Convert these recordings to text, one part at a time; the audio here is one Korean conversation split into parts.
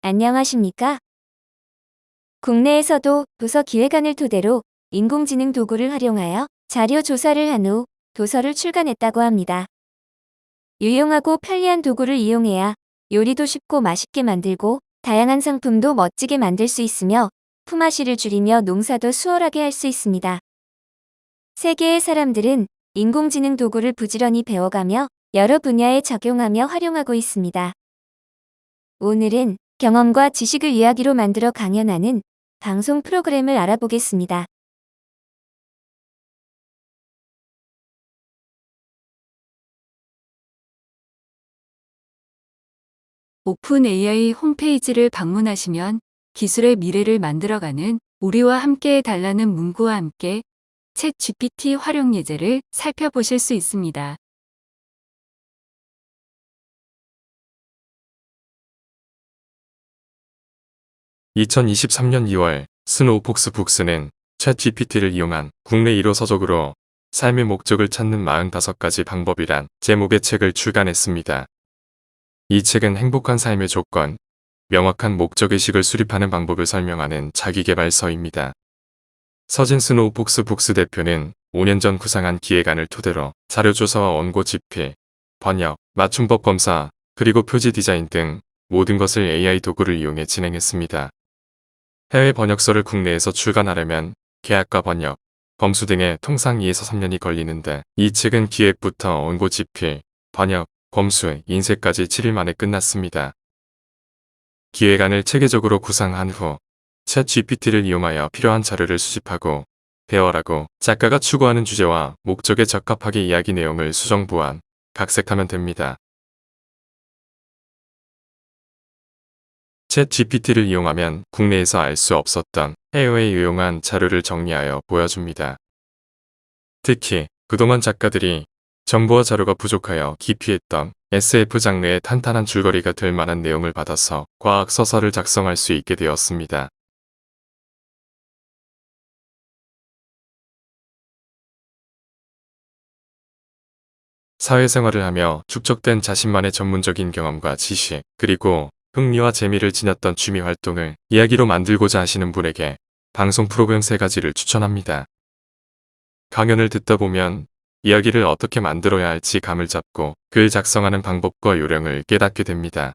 안녕하십니까? 국내에서도 도서 기획안을 토대로 인공지능 도구를 활용하여 자료 조사를 한 후 도서를 출간했다고 합니다. 유용하고 편리한 도구를 이용해야 요리도 쉽고 맛있게 만들고 다양한 상품도 멋지게 만들 수 있으며 품앗이를 줄이며 농사도 수월하게 할 수 있습니다. 세계의 사람들은 인공지능 도구를 부지런히 배워가며 여러 분야에 적용하며 활용하고 있습니다. 오늘은 경험과 지식을 이야기로 만들어 강연하는 방송 프로그램을 알아보겠습니다. 오픈 AI 홈페이지를 방문하시면 기술의 미래를 만들어가는 우리와 함께 해달라는 문구와 함께 챗 GPT 활용 예제를 살펴보실 수 있습니다. (2023년 2월) 스노우폭스 북스는 챗 GPT를 이용한 국내 1호 서적으로 삶의 목적을 찾는 45가지 방법이란 제목의 책을 출간했습니다. 이 책은 행복한 삶의 조건, 명확한 목적의식을 수립하는 방법을 설명하는 자기계발서입니다. 서진 스노우폭스 북스 대표는 5년 전 구상한 기획안을 토대로 자료조사와 원고 집필, 번역, 맞춤법 검사, 그리고 표지 디자인 등 모든 것을 AI 도구를 이용해 진행했습니다. 해외 번역서를 국내에서 출간하려면 계약과 번역, 검수 등에 통상 2에서 3년이 걸리는데 이 책은 기획부터 원고 집필, 번역, 검수, 인쇄까지 7일 만에 끝났습니다. 기획안을 체계적으로 구상한 후 챗 GPT를 이용하여 필요한 자료를 수집하고 배열하고 작가가 추구하는 주제와 목적에 적합하게 이야기 내용을 수정 보완, 각색하면 됩니다. 챗 GPT를 이용하면 국내에서 알 수 없었던 해외에 유용한 자료를 정리하여 보여줍니다. 특히 그동안 작가들이 정보와 자료가 부족하여 기피했던 SF 장르의 탄탄한 줄거리가 될 만한 내용을 받아서 과학 서설을 작성할 수 있게 되었습니다. 사회생활을 하며 축적된 자신만의 전문적인 경험과 지식, 그리고 흥미와 재미를 지녔던 취미 활동을 이야기로 만들고자 하시는 분에게 방송 프로그램 3가지를 추천합니다. 강연을 듣다 보면 이야기를 어떻게 만들어야 할지 감을 잡고 글 작성하는 방법과 요령을 깨닫게 됩니다.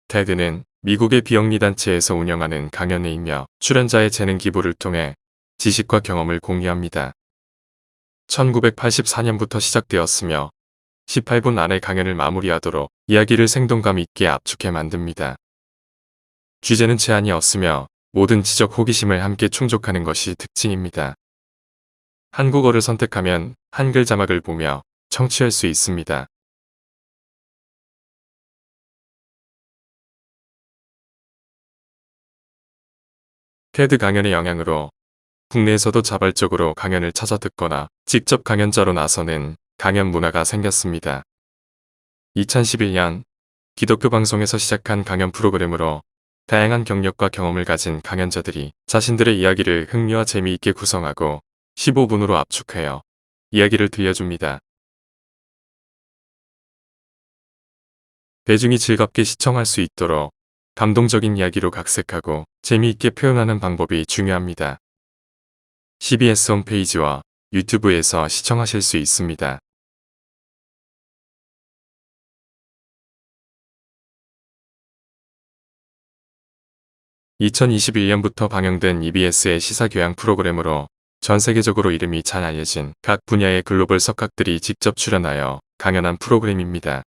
테드는 미국의 비영리단체에서 운영하는 강연회이며 출연자의 재능 기부를 통해 지식과 경험을 공유합니다. 1984년부터 시작되었으며 18분 안에 강연을 마무리하도록 이야기를 생동감 있게 압축해 만듭니다. 주제는 제한이 없으며 모든 지적 호기심을 함께 충족하는 것이 특징입니다. 한국어를 선택하면 한글 자막을 보며 청취할 수 있습니다. 테드 강연의 영향으로 국내에서도 자발적으로 강연을 찾아 듣거나 직접 강연자로 나서는 강연 문화가 생겼습니다. 2011년 기독교 방송에서 시작한 강연 프로그램으로 다양한 경력과 경험을 가진 강연자들이 자신들의 이야기를 흥미와 재미있게 구성하고 15분으로 압축하여 이야기를 들려줍니다. 대중이 즐겁게 시청할 수 있도록 감동적인 이야기로 각색하고 재미있게 표현하는 방법이 중요합니다. CBS 홈페이지와 유튜브에서 시청하실 수 있습니다. (2021년부터) 방영된 EBS의 시사교양 프로그램으로 전 세계적으로 이름이 잘 알려진 각 분야의 글로벌 석학들이 직접 출연하여 강연한 프로그램입니다.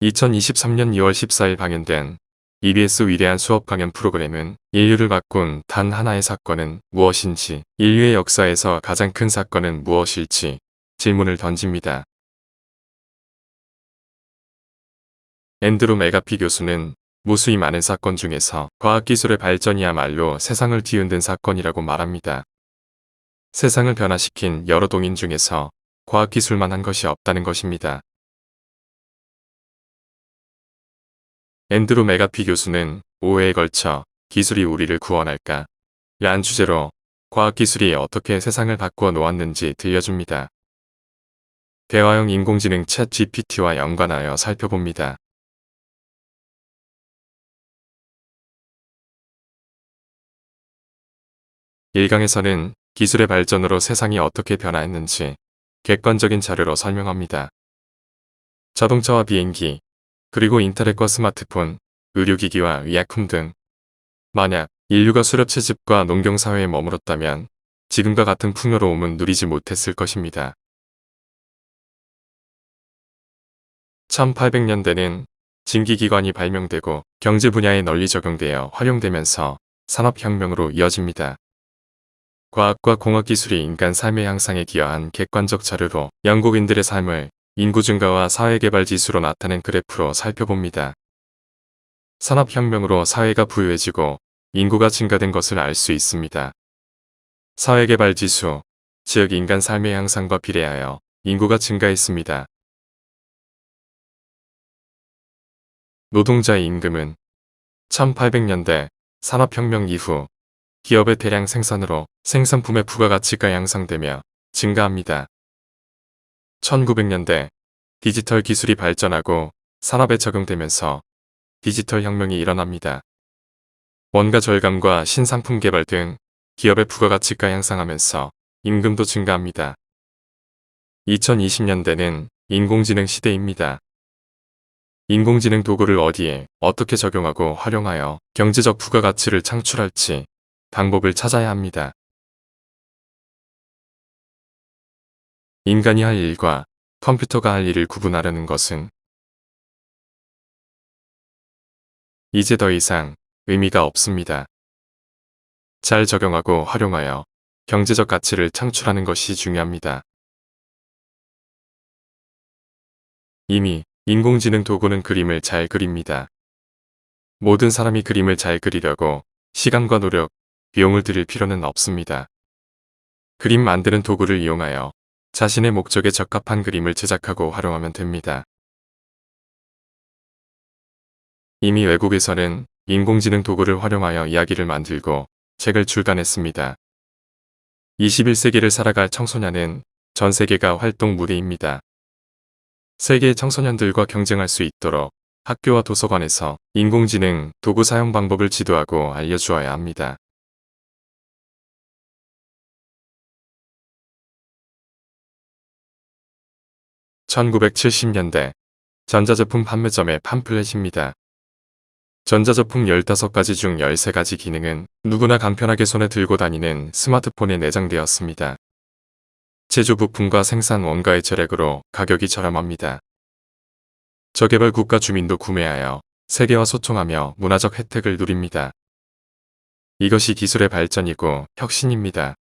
(2023년 2월 14일) 방영된 EBS 위대한 수업 강연 프로그램은 인류를 바꾼 단 하나의 사건은 무엇인지, 인류의 역사에서 가장 큰 사건은 무엇일지 질문을 던집니다. 앤드루 메가피 교수는 무수히 많은 사건 중에서 과학기술의 발전이야말로 세상을 뒤흔든 사건이라고 말합니다. 세상을 변화시킨 여러 동인 중에서 과학기술만 한 것이 없다는 것입니다. 앤드루 메가피 교수는 5회에 걸쳐 기술이 우리를 구원할까? 라는 주제로 과학기술이 어떻게 세상을 바꾸어 놓았는지 들려줍니다. 대화형 인공지능 챗 GPT와 연관하여 살펴봅니다. 일강에서는 기술의 발전으로 세상이 어떻게 변화했는지 객관적인 자료로 설명합니다. 자동차와 비행기, 그리고 인터넷과 스마트폰, 의료기기와 의약품 등 만약 인류가 수렵 채집과 농경 사회에 머물렀다면 지금과 같은 풍요로움은 누리지 못했을 것입니다. 1800년대는 진기기관이 발명되고 경제 분야에 널리 적용되어 활용되면서 산업혁명으로 이어집니다. 과학과 공학기술이 인간 삶의 향상에 기여한 객관적 자료로 영국인들의 삶을 인구 증가와 사회개발 지수로 나타낸 그래프로 살펴봅니다. 산업혁명으로 사회가 부유해지고 인구가 증가된 것을 알 수 있습니다. 사회개발 지수, 즉 인간 삶의 향상과 비례하여 인구가 증가했습니다. 노동자의 임금은 1800년대 산업혁명 이후 기업의 대량 생산으로 생산품의 부가가치가 향상되며 증가합니다. 1900년대 디지털 기술이 발전하고 산업에 적용되면서 디지털 혁명이 일어납니다. 원가 절감과 신상품 개발 등 기업의 부가가치가 향상하면서 임금도 증가합니다. 2020년대는 인공지능 시대입니다. 인공지능 도구를 어디에 어떻게 적용하고 활용하여 경제적 부가가치를 창출할지 방법을 찾아야 합니다. 인간이 할 일과 컴퓨터가 할 일을 구분하려는 것은 이제 더 이상 의미가 없습니다. 잘 적용하고 활용하여 경제적 가치를 창출하는 것이 중요합니다. 이미 인공지능 도구는 그림을 잘 그립니다. 모든 사람이 그림을 잘 그리려고 시간과 노력, 비용을 들일 필요는 없습니다. 그림 만드는 도구를 이용하여 자신의 목적에 적합한 그림을 제작하고 활용하면 됩니다. 이미 외국에서는 인공지능 도구를 활용하여 이야기를 만들고 책을 출간했습니다. 21세기를 살아갈 청소년은 전 세계가 활동 무대입니다. 세계의 청소년들과 경쟁할 수 있도록 학교와 도서관에서 인공지능 도구 사용 방법을 지도하고 알려주어야 합니다. (1970년대) 전자제품 판매점의 팜플렛입니다. 전자제품 15가지 중 13가지 기능은 누구나 간편하게 손에 들고 다니는 스마트폰에 내장되었습니다. 제조 부품과 생산 원가의 절약으로 가격이 저렴합니다. 저개발 국가 주민도 구매하여 세계와 소통하며 문화적 혜택을 누립니다. 이것이 기술의 발전이고 혁신입니다.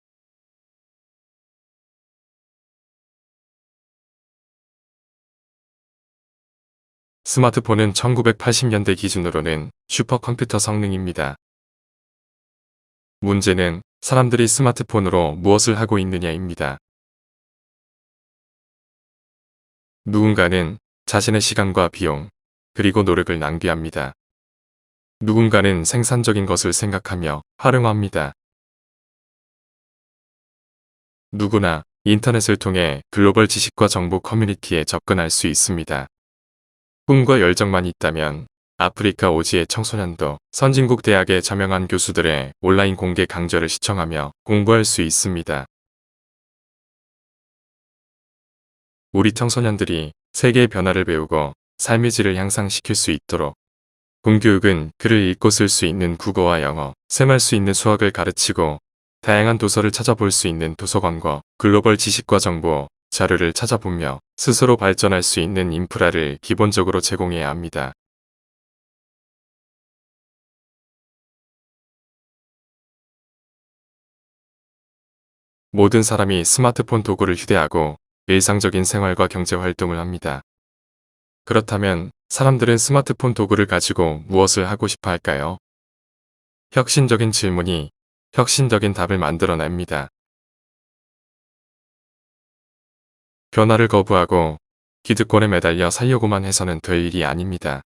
스마트폰은 1980년대 기준으로는 슈퍼컴퓨터 성능입니다. 문제는 사람들이 스마트폰으로 무엇을 하고 있느냐입니다. 누군가는 자신의 시간과 비용, 그리고 노력을 낭비합니다. 누군가는 생산적인 것을 생각하며 활용합니다. 누구나 인터넷을 통해 글로벌 지식과 정보 커뮤니티에 접근할 수 있습니다. 꿈과 열정만 있다면 아프리카 오지의 청소년도 선진국 대학의 저명한 교수들의 온라인 공개 강좌를 시청하며 공부할 수 있습니다. 우리 청소년들이 세계의 변화를 배우고 삶의 질을 향상시킬 수 있도록 공교육은 글을 읽고 쓸 수 있는 국어와 영어, 셈할 수 있는 수학을 가르치고 다양한 도서를 찾아볼 수 있는 도서관과 글로벌 지식과 정보, 자료를 찾아보며 스스로 발전할 수 있는 인프라를 기본적으로 제공해야 합니다. 모든 사람이 스마트폰 도구를 휴대하고 일상적인 생활과 경제 활동을 합니다. 그렇다면 사람들은 스마트폰 도구를 가지고 무엇을 하고 싶어 할까요? 혁신적인 질문이 혁신적인 답을 만들어냅니다. 변화를 거부하고 기득권에 매달려 살려고만 해서는 될 일이 아닙니다.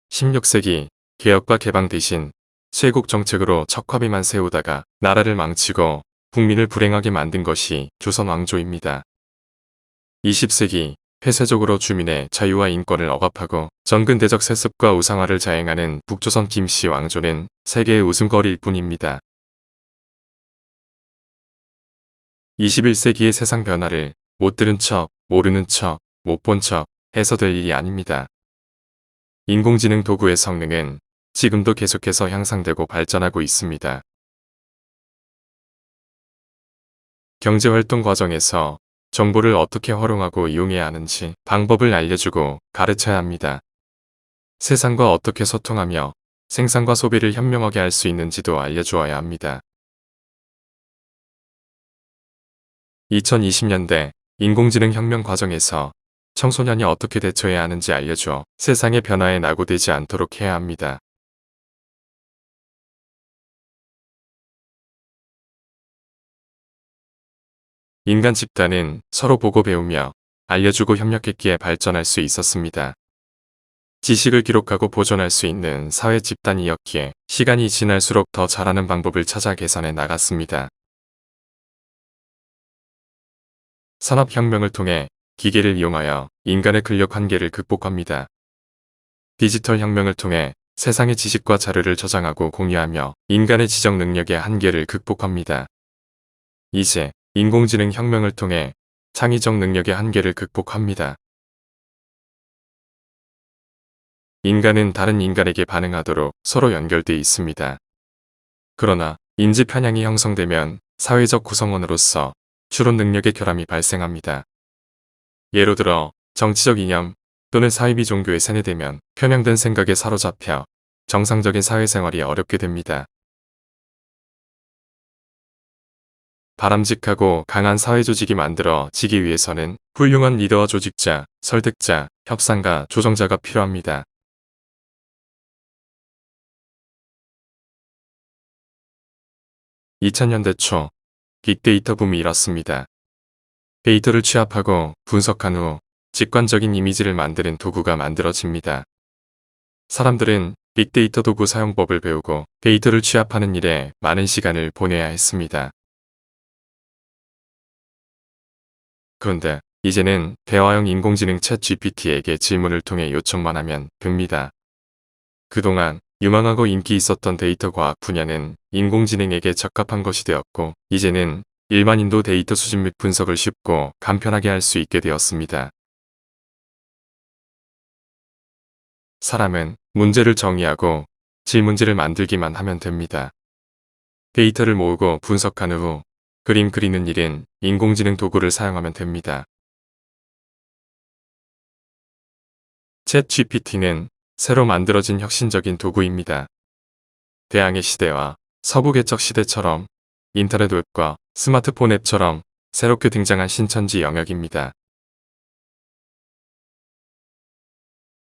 16세기 개혁과 개방 대신 쇄국 정책으로 척화비만 세우다가 나라를 망치고 국민을 불행하게 만든 것이 조선 왕조입니다. 20세기 폐쇄적으로 주민의 자유와 인권을 억압하고 전근대적 세습과 우상화를 자행하는 북조선 김씨 왕조는 세계의 웃음거리일 뿐입니다. 21세기의 세상 변화를 못 들은 척, 모르는 척, 못 본 척 해서 될 일이 아닙니다. 인공지능 도구의 성능은 지금도 계속해서 향상되고 발전하고 있습니다. 경제활동 과정에서 정보를 어떻게 활용하고 이용해야 하는지 방법을 알려주고 가르쳐야 합니다. 세상과 어떻게 소통하며 생산과 소비를 현명하게 할 수 있는지도 알려주어야 합니다. 2020년대 인공지능 혁명 과정에서 청소년이 어떻게 대처해야 하는지 알려줘 세상의 변화에 낙오되지 않도록 해야 합니다. 인간 집단은 서로 보고 배우며 알려주고 협력했기에 발전할 수 있었습니다. 지식을 기록하고 보존할 수 있는 사회 집단이었기에 시간이 지날수록 더 잘하는 방법을 찾아 개선해 나갔습니다. 산업혁명을 통해 기계를 이용하여 인간의 근력 한계를 극복합니다. 디지털 혁명을 통해 세상의 지식과 자료를 저장하고 공유하며 인간의 지적 능력의 한계를 극복합니다. 이제 인공지능 혁명을 통해 창의적 능력의 한계를 극복합니다. 인간은 다른 인간에게 반응하도록 서로 연결되어 있습니다. 그러나 인지 편향이 형성되면 사회적 구성원으로서 추론 능력의 결함이 발생합니다. 예로 들어 정치적 이념 또는 사이비 종교에 세뇌되면 편향된 생각에 사로잡혀 정상적인 사회생활이 어렵게 됩니다. 바람직하고 강한 사회조직이 만들어지기 위해서는 훌륭한 리더와 조직자, 설득자, 협상가, 조정자가 필요합니다. (2000년대) 초 빅데이터 붐이 일었습니다. 데이터를 취합하고 분석한 후 직관적인 이미지를 만드는 도구가 만들어집니다. 사람들은 빅데이터 도구 사용법을 배우고 데이터를 취합하는 일에 많은 시간을 보내야 했습니다. 그런데 이제는 대화형 인공지능 챗 GPT에게 질문을 통해 요청만 하면 됩니다. 그동안 유망하고 인기 있었던 데이터 과학 분야는 인공지능에게 적합한 것이 되었고 이제는 일반인도 데이터 수집 및 분석을 쉽고 간편하게 할 수 있게 되었습니다. 사람은 문제를 정의하고 질문지를 만들기만 하면 됩니다. 데이터를 모으고 분석한 후 그림 그리는 일은 인공지능 도구를 사용하면 됩니다. 챗 GPT는 새로 만들어진 혁신적인 도구입니다. 대항해 시대와 서부 개척 시대처럼 인터넷 웹과 스마트폰 앱처럼 새롭게 등장한 신천지 영역입니다.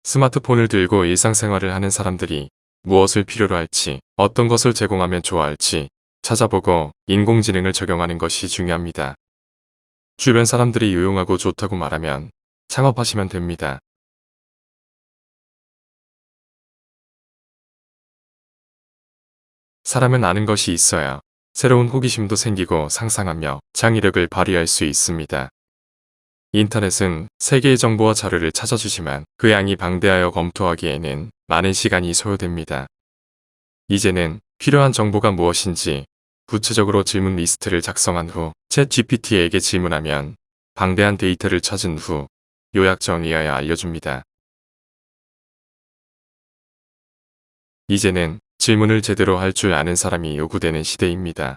스마트폰을 들고 일상생활을 하는 사람들이 무엇을 필요로 할지, 어떤 것을 제공하면 좋아할지 찾아보고 인공지능을 적용하는 것이 중요합니다. 주변 사람들이 유용하고 좋다고 말하면 창업하시면 됩니다. 사람은 아는 것이 있어야 새로운 호기심도 생기고 상상하며 창의력을 발휘할 수 있습니다. 인터넷은 세계의 정보와 자료를 찾아주지만 그 양이 방대하여 검토하기에는 많은 시간이 소요됩니다. 이제는 필요한 정보가 무엇인지 구체적으로 질문 리스트를 작성한 후 챗 GPT에게 질문하면 방대한 데이터를 찾은 후 요약 정리하여 알려줍니다. 이제는 질문을 제대로 할 줄 아는 사람이 요구되는 시대입니다.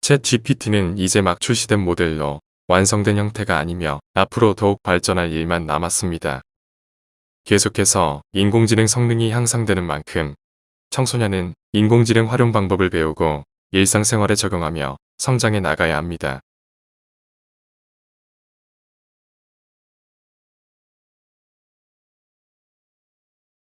챗 GPT는 이제 막 출시된 모델로 완성된 형태가 아니며 앞으로 더욱 발전할 일만 남았습니다. 계속해서 인공지능 성능이 향상되는 만큼 청소년은 인공지능 활용 방법을 배우고 일상생활에 적용하며 성장해 나가야 합니다.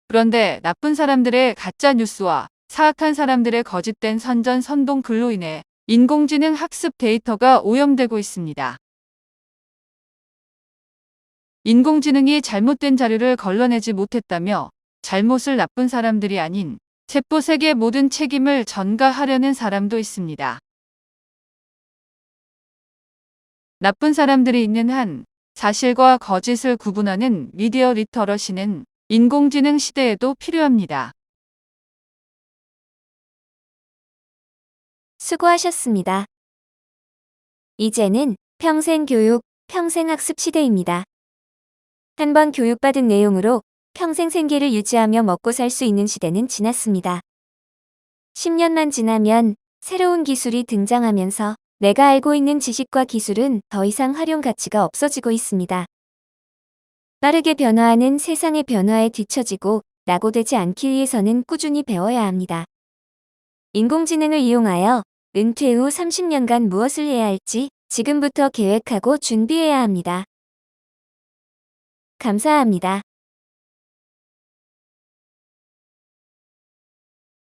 그런데 나쁜 사람들의 가짜 뉴스와 사악한 사람들의 거짓된 선전 선동 글로 인해 인공지능 학습 데이터가 오염되고 있습니다. 인공지능이 잘못된 자료를 걸러내지 못했다며 잘못을 나쁜 사람들이 아닌 챗봇에게 모든 책임을 전가하려는 사람도 있습니다. 나쁜 사람들이 있는 한 사실과 거짓을 구분하는 미디어 리터러시는 인공지능 시대에도 필요합니다. 수고하셨습니다. 이제는 평생교육, 평생학습 시대입니다. 한번 교육받은 내용으로 평생 생계를 유지하며 먹고 살 수 있는 시대는 지났습니다. 10년만 지나면 새로운 기술이 등장하면서 내가 알고 있는 지식과 기술은 더 이상 활용 가치가 없어지고 있습니다. 빠르게 변화하는 세상의 변화에 뒤처지고 낙오되지 않기 위해서는 꾸준히 배워야 합니다. 인공지능을 이용하여 은퇴 후 30년간 무엇을 해야 할지 지금부터 계획하고 준비해야 합니다. 감사합니다.